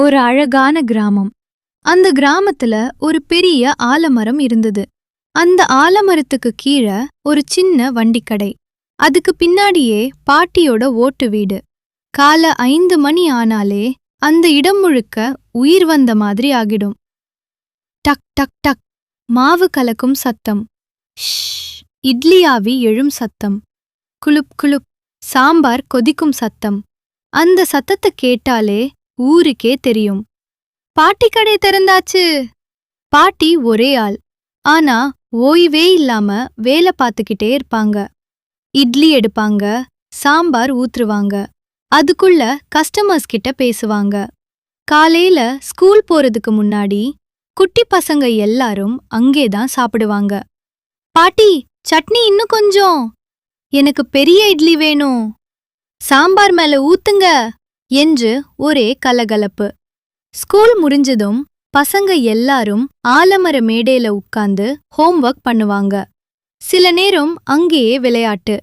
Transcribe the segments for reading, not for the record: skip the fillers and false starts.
ஒரு அழகான கிராமம். அந்த கிராமத்துல ஒரு பெரிய ஆலமரம் இருந்தது. அந்த ஆலமரத்துக்கு கீழ ஒரு சின்ன வண்டிக்கடை. அதுக்கு பின்னாடியே பாட்டியோட ஓட்டு வீடு. கால 5 மணி ஆனாலே அந்த இடம் முழுக்க உயிர் வந்த மாதிரி ஆகிடும். டக் டக் டக் மாவு கலக்கும் சத்தம். ஷ் இட்லி ஆவி எழும் சத்தம். குளுப் குளுப் சாம்பார் கொதிக்கும் சத்தம். அந்த சத்தத்தை கேட்டாலே ஊருக்கே தெரியும், பாட்டி கடை திறந்தாச்சு. பாட்டி ஒரே ஆள், ஆனா ஓய்வே இல்லாம வேலை பார்த்துக்கிட்டே இருப்பாங்க. இட்லி எடுப்பாங்க, சாம்பார் ஊத்துருவாங்க, அதுக்குள்ள கஸ்டமர்ஸ் கிட்ட பேசுவாங்க. காலையில ஸ்கூல் போறதுக்கு முன்னாடி குட்டி பசங்க எல்லாரும் அங்கேதான் சாப்பிடுவாங்க. பாட்டி, சட்னி இன்னும் கொஞ்சம். எனக்கு பெரிய இட்லி வேணும். சாம்பார் மேல ஊத்துங்க என்று ஒரே கலகலப்பு. ஸ்கூல் முடிஞ்சதும் பசங்க எல்லாரும் ஆலமர மேடையில உட்கார்ந்து ஹோம்வொர்க் பண்ணுவாங்க. சில நேரம் அங்கேயே விளையாட்டு.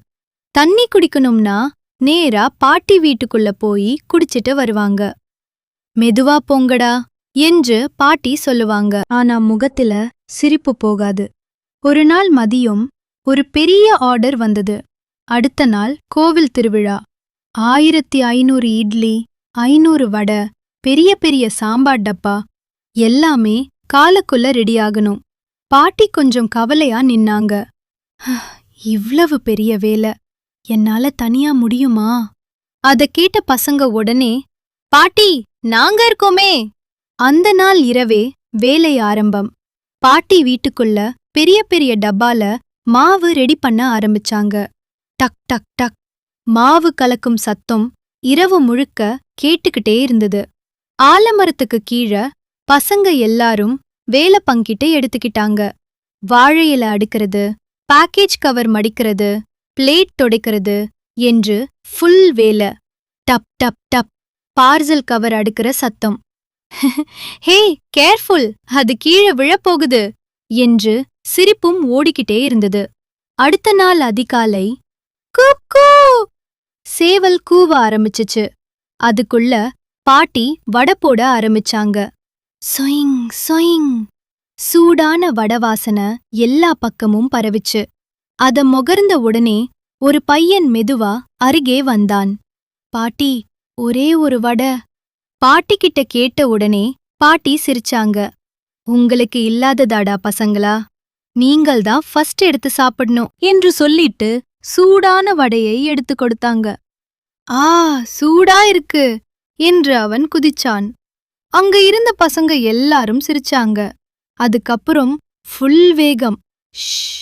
தண்ணி குடிக்கணும்னா நேரா பாட்டி வீட்டுக்குள்ள போய் குடிச்சிட்டு வருவாங்க. மெதுவா போங்கடா என்று பாட்டி சொல்லுவாங்க. ஆனா முகத்துல சிரிப்பு போகாது. ஒரு நாள் மதியம் ஒரு பெரிய ஆர்டர் வந்தது. அடுத்த நாள் கோவில் திருவிழா. 1500 இட்லி, 500 வடை, பெரிய பெரிய சாம்பார் டப்பா, எல்லாமே காலக்குள்ள ரெடியாகணும். பாட்டி கொஞ்சம் கவலையா நின்னாங்க. இவ்வளவு பெரிய வேலை, என்னால தனியா முடியுமா? அத கேட்ட பசங்க உடனே, பாட்டி நாங்க இருக்கோமே. அந்த நாள் இரவே வேலை ஆரம்பம். பாட்டி வீட்டுக்குள்ள பெரிய பெரிய டப்பால மாவு ரெடி பண்ண ஆரம்பிச்சாங்க. டக் டக் டக் மாவு கலக்கும் சத்தம் இரவு முழுக்க கேட்டுக்கிட்டே இருந்தது. ஆலமரத்துக்கு கீழ பசங்க எல்லாரும் வேலை பங்கிட்டு எடுத்துக்கிட்டாங்க. வாழையில அடுக்கிறது, பேக்கேஜ் கவர் மடிக்கிறது, பிளேட் துடைக்கிறது என்று ஃபுல் வேலை. டப் டப் டப் பார்சல் கவர் அடுக்கிற சத்தம். ஹே கேர்ஃபுல், அது கீழே விழப்போகுது என்று சிரிப்பும் ஓடிக்கிட்டே இருந்தது. அடுத்த நாள் அதிகாலை கூ சேவல் கூவ ஆரம்பிச்சுச்சு. அதுக்குள்ள பாட்டி வடை போட ஆரம்பிச்சாங்க. சொயிங் சொயிங் சூடான வடை வாசனை எல்லா பக்கமும் பரவிச்சு. அத முகர்ந்த உடனே ஒரு பையன் மெதுவா அருகே வந்தான். பாட்டி, ஒரே ஒரு வடை. பாட்டிக்கிட்ட கேட்ட உடனே பாட்டி சிரிச்சாங்க. உங்களுக்கு இல்லாததாடா பசங்களா, நீங்கள்தான் ஃபர்ஸ்ட் எடுத்து சாப்பிடணும் என்று சொல்லிட்டு சூடான வடையை எடுத்து கொடுத்தாங்க. ஆ, சூடா இருக்கு என்று அவன் குதிச்சான். அங்க இருந்த பசங்க எல்லாரும் சிரிச்சாங்க. அதுக்கப்புறம் ஃபுல் வேகம். ஷ்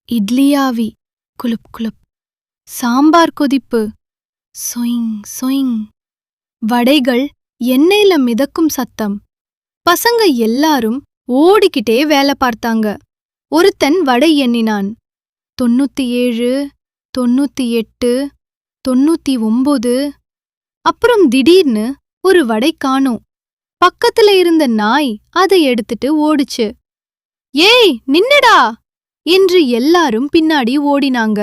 இட்லியாவி குளுப் குளுப், சாம்பார் கொதிப்பு, சொயிங் சொயிங் வடைகள் எண்ணெயில மிதக்கும் சத்தம். பசங்க எல்லாரும் ஓடிக்கிட்டே வேலை பார்த்தாங்க. ஒருத்தன் வடை எண்ணினான். 97, 98, 99. அப்புறம் திடீர்னு ஒரு வடை காணோம். பக்கத்துல இருந்த நாய் அதை எடுத்துட்டு ஓடுச்சு. ஏய் நின்னுடா என்று எல்லாரும் பின்னாடி ஓடினாங்க.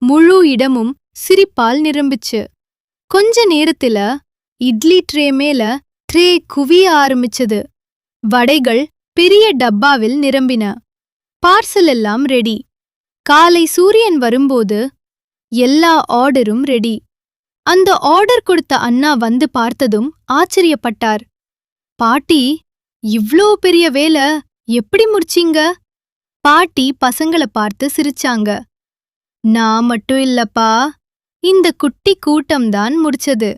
முழு இடமும் சிரிப்பால் நிரம்பிச்சு. கொஞ்ச நேரத்துல இட்லி ட்ரே மேல ட்ரே குவிய ஆரம்பிச்சது. வடைகள் பெரிய டப்பாவில் நிரம்பின. பார்சல் எல்லாம் ரெடி. காலை சூரியன் வரும்போது எல்லா ஆர்டரும் ரெடி. அந்த ஆர்டர் கொடுத்த அண்ணா வந்து பார்த்ததும் ஆச்சரியப்பட்டார். பாட்டி, இவ்ளோ பெரிய வேலை எப்படி முடிச்சீங்க? பாட்டி பசங்கள பார்த்து சிரிச்சாங்க. நான் மட்டும் இல்லப்பா, இந்த குட்டி கூட்டம்தான் முடிச்சது.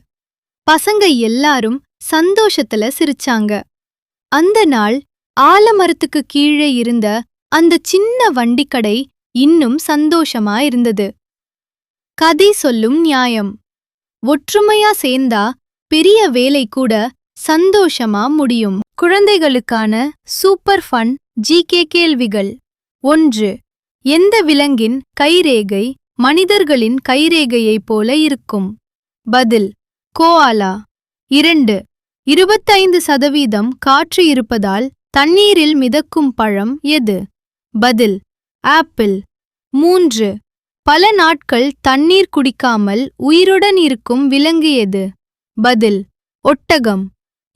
பசங்க எல்லாரும் சந்தோஷத்துல சிரிச்சாங்க. அந்த நாள் ஆலமரத்துக்கு கீழே இருந்த அந்த சின்ன வண்டிக்கடை இன்னும் சந்தோஷமா இருந்தது. கதை சொல்லும் நியாயம். ஒற்றுமையா சேர்ந்தா பெரிய வேலை கூட சந்தோஷமா முடியும். குழந்தைகளுக்கான சூப்பர் ஃபன் ஜிகே கேள்விகள். 1. எந்த விலங்கின் கைரேகை மனிதர்களின் கைரேகையைப் போல இருக்கும்? பதில் கோஆலா. 2. 25% காற்று இருப்பதால் தண்ணீரில் மிதக்கும் பழம் எது? பதில் ஆப்பிள். 3. பல நாட்கள் தண்ணீர் குடிக்காமல் உயிருடன் இருக்கும் விலங்கு எது? பதில் ஒட்டகம்.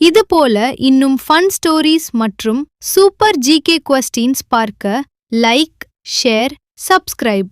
இது போல இன்னும் ஃபன் ஸ்டோரீஸ் மற்றும் சூப்பர் ஜிகே கொஸ்டின்ஸ் பார்க்க லைக், ஷேர், சப்ஸ்கிரைப்.